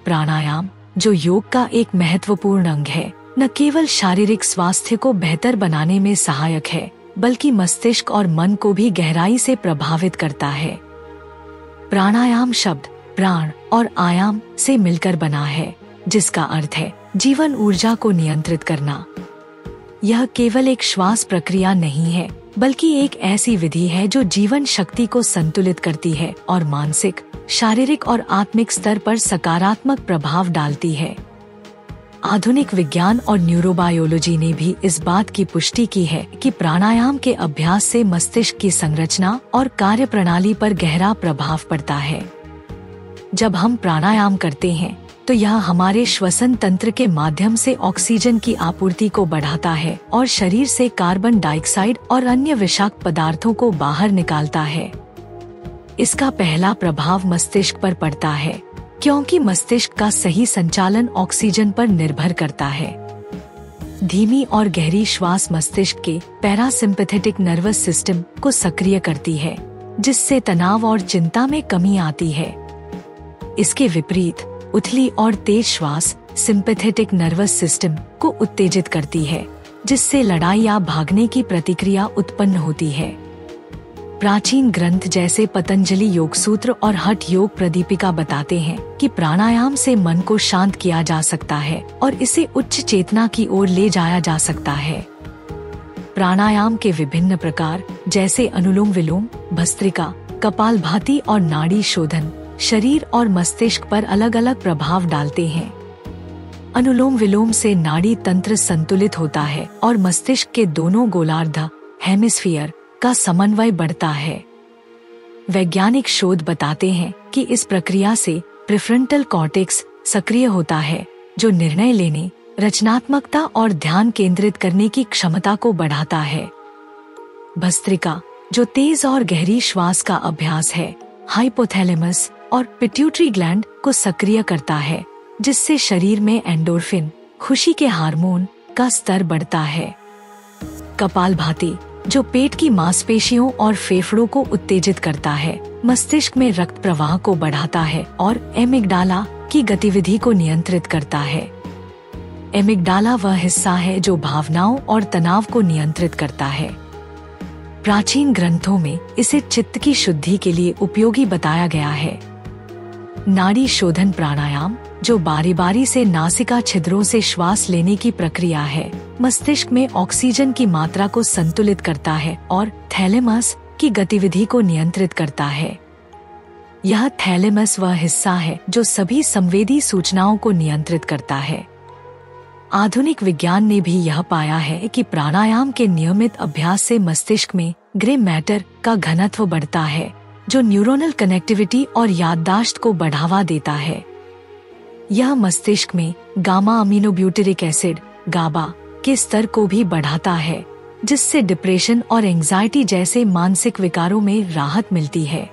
प्राणायाम, जो योग का एक महत्वपूर्ण अंग है, न केवल शारीरिक स्वास्थ्य को बेहतर बनाने में सहायक है, बल्कि मस्तिष्क और मन को भी गहराई से प्रभावित करता है। प्राणायाम शब्द प्राण और आयाम से मिलकर बना है, जिसका अर्थ है जीवन ऊर्जा को नियंत्रित करना। यह केवल एक श्वास प्रक्रिया नहीं है, बल्कि एक ऐसी विधि है जो जीवन शक्ति को संतुलित करती है और मानसिक, शारीरिक और आत्मिक स्तर पर सकारात्मक प्रभाव डालती है। आधुनिक विज्ञान और न्यूरोबायोलॉजी ने भी इस बात की पुष्टि की है कि प्राणायाम के अभ्यास से मस्तिष्क की संरचना और कार्यप्रणाली पर गहरा प्रभाव पड़ता है। जब हम प्राणायाम करते हैं तो यह हमारे श्वसन तंत्र के माध्यम से ऑक्सीजन की आपूर्ति को बढ़ाता है और शरीर से कार्बन डाइऑक्साइड और अन्य विषाक्त पदार्थों को बाहर निकालता है। इसका पहला प्रभाव मस्तिष्क पर पड़ता है, क्योंकि मस्तिष्क का सही संचालन ऑक्सीजन पर निर्भर करता है। धीमी और गहरी श्वास मस्तिष्क के पैरासिम्पैथेटिक नर्वस सिस्टम को सक्रिय करती है, जिससे तनाव और चिंता में कमी आती है। इसके विपरीत उथली और तेज श्वास सिंपैथेटिक नर्वस सिस्टम को उत्तेजित करती है, जिससे लड़ाई या भागने की प्रतिक्रिया उत्पन्न होती है। प्राचीन ग्रंथ जैसे पतंजलि योग सूत्र और हठ योग प्रदीपिका बताते हैं कि प्राणायाम से मन को शांत किया जा सकता है और इसे उच्च चेतना की ओर ले जाया जा सकता है। प्राणायाम के विभिन्न प्रकार जैसे अनुलोम विलोम, भस्त्रिका, कपालभाति और नाड़ी शोधन शरीर और मस्तिष्क पर अलग अलग प्रभाव डालते हैं। अनुलोम विलोम से नाड़ी तंत्र संतुलित होता है और मस्तिष्क के दोनों गोलार्ध हेमिस्फीयर का समन्वय बढ़ता है। वैज्ञानिक शोध बताते हैं कि इस प्रक्रिया से प्रीफ्रंटल कॉर्टेक्स सक्रिय होता है, जो निर्णय लेने, रचनात्मकता और ध्यान केंद्रित करने की क्षमता को बढ़ाता है। भस्त्रिका, जो तेज और गहरी श्वास का अभ्यास है, हाइपोथैलेमस और पिट्यूटरी ग्लैंड को सक्रिय करता है, जिससे शरीर में एंडोर्फिन, खुशी के हार्मोन का स्तर बढ़ता है। कपालभाति, जो पेट की मांसपेशियों और फेफड़ों को उत्तेजित करता है, मस्तिष्क में रक्त प्रवाह को बढ़ाता है और एमिगडाला की गतिविधि को नियंत्रित करता है। एमिगडाला वह हिस्सा है जो भावनाओं और तनाव को नियंत्रित करता है। प्राचीन ग्रंथों में इसे चित्त की शुद्धि के लिए उपयोगी बताया गया है। नाड़ी शोधन प्राणायाम, जो बारी बारी से नासिका छिद्रों से श्वास लेने की प्रक्रिया है, मस्तिष्क में ऑक्सीजन की मात्रा को संतुलित करता है और थैलेमस की गतिविधि को नियंत्रित करता है। यह थैलेमस वह हिस्सा है जो सभी संवेदी सूचनाओं को नियंत्रित करता है। आधुनिक विज्ञान ने भी यह पाया है कि प्राणायाम के नियमित अभ्यास से मस्तिष्क में ग्रे मैटर का घनत्व बढ़ता है, जो न्यूरोनल कनेक्टिविटी और याददाश्त को बढ़ावा देता है। यह मस्तिष्क में गामा अमीनोब्यूटेरिक एसिड गाबा के स्तर को भी बढ़ाता है, जिससे डिप्रेशन और एंजाइटी जैसे मानसिक विकारों में राहत मिलती है।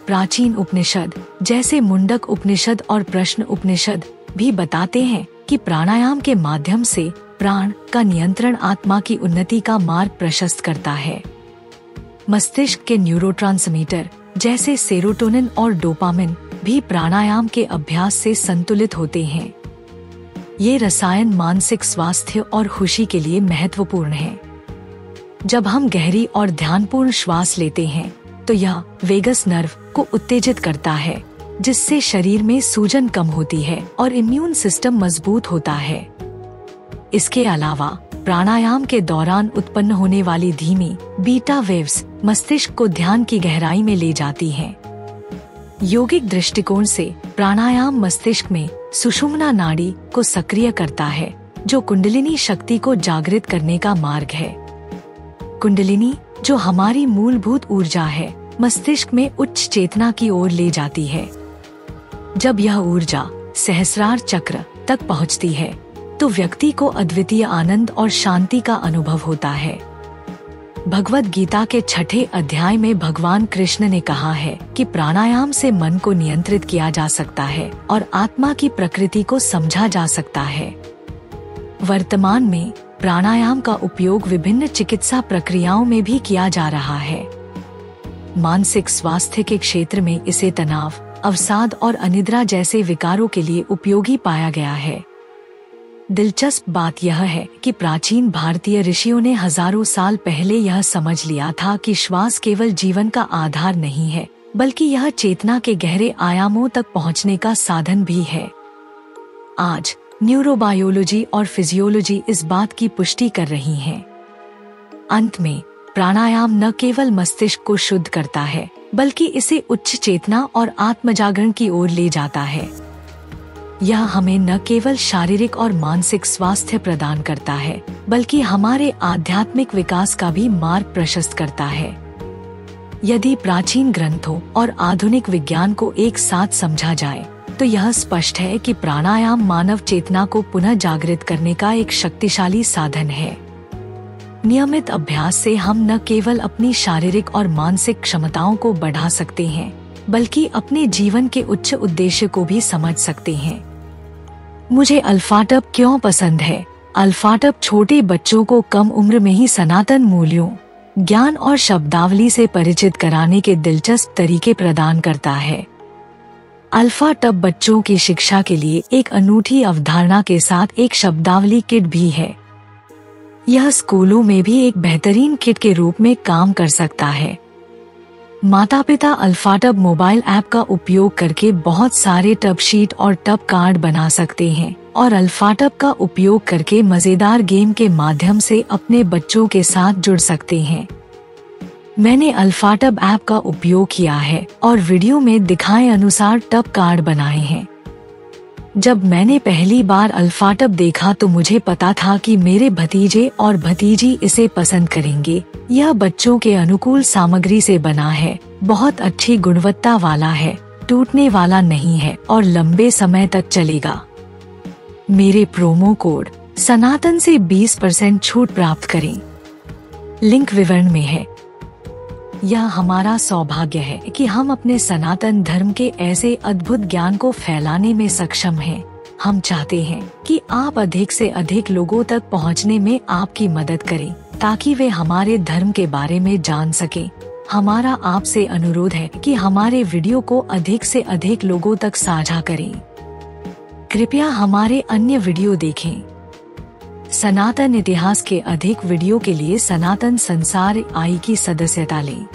प्राचीन उपनिषद जैसे मुंडक उपनिषद और प्रश्न उपनिषद भी बताते हैं कि प्राणायाम के माध्यम से प्राण का नियंत्रण आत्मा की उन्नति का मार्ग प्रशस्त करता है। मस्तिष्क के न्यूरोट्रांसमीटर जैसे सेरोटोनिन और डोपामिन भी प्राणायाम के अभ्यास से संतुलित होते हैं। ये रसायन मानसिक स्वास्थ्य और खुशी के लिए महत्वपूर्ण हैं। जब हम गहरी और ध्यानपूर्ण श्वास लेते हैं तो यह वेगस नर्व को उत्तेजित करता है, जिससे शरीर में सूजन कम होती है और इम्यून सिस्टम मजबूत होता है। इसके अलावा प्राणायाम के दौरान उत्पन्न होने वाली धीमी बीटा वेव्स मस्तिष्क को ध्यान की गहराई में ले जाती हैं। यौगिक दृष्टिकोण से प्राणायाम मस्तिष्क में सुषुम्ना नाड़ी को सक्रिय करता है, जो कुंडलिनी शक्ति को जागृत करने का मार्ग है। कुंडलिनी, जो हमारी मूलभूत ऊर्जा है, मस्तिष्क में उच्च चेतना की ओर ले जाती है। जब यह ऊर्जा सहस्रार चक्र तक पहुंचती है तो व्यक्ति को अद्वितीय आनंद और शांति का अनुभव होता है। भगवद गीता के 6 अध्याय में भगवान कृष्ण ने कहा है कि प्राणायाम से मन को नियंत्रित किया जा सकता है और आत्मा की प्रकृति को समझा जा सकता है। वर्तमान में प्राणायाम का उपयोग विभिन्न चिकित्सा प्रक्रियाओं में भी किया जा रहा है। मानसिक स्वास्थ्य के क्षेत्र में इसे तनाव, अवसाद और अनिद्रा जैसे विकारों के लिए उपयोगी पाया गया है। दिलचस्प बात यह है कि प्राचीन भारतीय ऋषियों ने हजारों साल पहले यह समझ लिया था कि श्वास केवल जीवन का आधार नहीं है, बल्कि यह चेतना के गहरे आयामों तक पहुंचने का साधन भी है। आज न्यूरोबायोलॉजी और फिजियोलॉजी इस बात की पुष्टि कर रही हैं। अंत में प्राणायाम न केवल मस्तिष्क को शुद्ध करता है, बल्कि इसे उच्च चेतना और आत्मजागरण की ओर ले जाता है। यह हमें न केवल शारीरिक और मानसिक स्वास्थ्य प्रदान करता है, बल्कि हमारे आध्यात्मिक विकास का भी मार्ग प्रशस्त करता है। यदि प्राचीन ग्रंथों और आधुनिक विज्ञान को एक साथ समझा जाए, तो यह स्पष्ट है कि प्राणायाम मानव चेतना को पुनः जागृत करने का एक शक्तिशाली साधन है। नियमित अभ्यास से हम न केवल अपनी शारीरिक और मानसिक क्षमताओं को बढ़ा सकते हैं, बल्कि अपने जीवन के उच्च उद्देश्य को भी समझ सकते हैं। मुझे अल्फाटब क्यों पसंद है? अल्फाटब छोटे बच्चों को कम उम्र में ही सनातन मूल्यों, ज्ञान और शब्दावली से परिचित कराने के दिलचस्प तरीके प्रदान करता है। अल्फाटब बच्चों की शिक्षा के लिए एक अनूठी अवधारणा के साथ एक शब्दावली किट भी है। यह स्कूलों में भी एक बेहतरीन किट के रूप में काम कर सकता है। माता पिता अल्फाटब मोबाइल ऐप का उपयोग करके बहुत सारे टब शीट और टब कार्ड बना सकते हैं और अल्फाटब का उपयोग करके मजेदार गेम के माध्यम से अपने बच्चों के साथ जुड़ सकते हैं। मैंने अल्फाटब ऐप का उपयोग किया है और वीडियो में दिखाए अनुसार टब कार्ड बनाए हैं। जब मैंने पहली बार अल्फाटब देखा तो मुझे पता था कि मेरे भतीजे और भतीजी इसे पसंद करेंगे। यह बच्चों के अनुकूल सामग्री से बना है, बहुत अच्छी गुणवत्ता वाला है, टूटने वाला नहीं है और लंबे समय तक चलेगा। मेरे प्रोमो कोड सनातन से 20% छूट प्राप्त करें। लिंक विवरण में है। यह हमारा सौभाग्य है कि हम अपने सनातन धर्म के ऐसे अद्भुत ज्ञान को फैलाने में सक्षम हैं। हम चाहते हैं कि आप अधिक से अधिक लोगों तक पहुंचने में आपकी मदद करें, ताकि वे हमारे धर्म के बारे में जान सकें। हमारा आपसे अनुरोध है कि हमारे वीडियो को अधिक से अधिक लोगों तक साझा करें। कृपया हमारे अन्य वीडियो देखें। सनातन इतिहास के अधिक वीडियो के लिए सनातन संसार आई की सदस्यता लें।